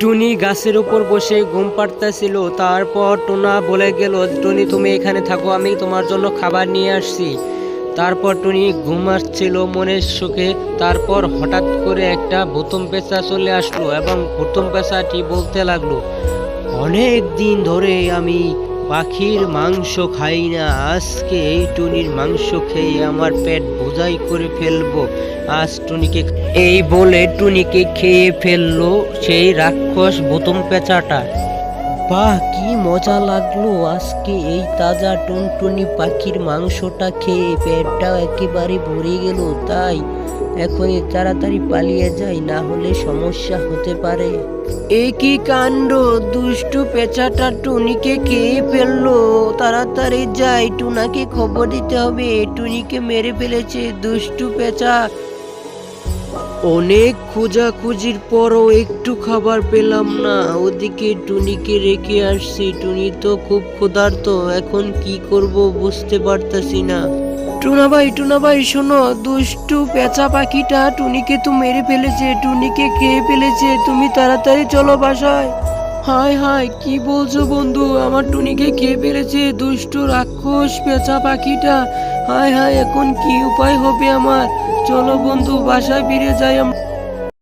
টুনি গাছের উপর বসে ঘুম পাড়তেছিল। তারপর টুনা বলে গেল, টুনি তুমি এখানে থাকো, আমি তোমার জন্য খাবার নিয়ে আসছি। তারপর টুনি ঘুমাচ্ছিল মনের সুখে। তারপর হঠাৎ করে একটা ভুতুম পেঁচা চলে আসলো এবং ভুতুম পেঁচাটি বলতে লাগলো, অনেক দিন ধরে আমি পাখির মাংস খাই না, আজকে এই টুনির মাংস খেয়ে আমার পেট বোঝাই করে ফেলবো। আজ টুনিকে এই বলে টুনিকে খেয়ে ফেললো সেই রাক্ষস ভুতুম পেঁচাটা। বাহ, কি মজা লাগলো আজকে এই তাজা টুনটুনি পাখির মাংসটা খেয়ে। পেটটা একেবারে ভরে গেল। তাই এখনই তাড়াতাড়ি পালিয়ে যাই, না হলে সমস্যা হতে পারে। এ কি কাণ্ড, দুষ্টু পেঁচাটা টুনিকে খেয়ে ফেললো। তাড়াতাড়ি যাই, টুনাকে খবর দিতে হবে, টুনিকে মেরে ফেলেছে দুষ্টু পেঁচা। অনেক খোঁজাখুঁজির পরও একটু খাবার পেলাম না। ওদিকে টুনিকে রেখে আসছি, টুনি তো খুব ক্ষুধার্ত, এখন কি করব বুঝতে পারতাছি না। টুনা ভাই শোনো, দুষ্টু পেঁচা পাখিটা টুনিকে তো মেরে ফেলেছে, টুনিকে খেয়ে ফেলেছে, তুমি তাড়াতাড়ি চলো বাসায়। হায় হায়, কি বলছো বন্ধু, আমার টুনিকে খেয়ে ফেলেছে দুষ্টু রাক্ষস পেঁচা পাখিটা। হায় হায়, এখন কি উপায় হবে আমার? চলো বন্ধু, বাসায় ফিরে যাই আমরা।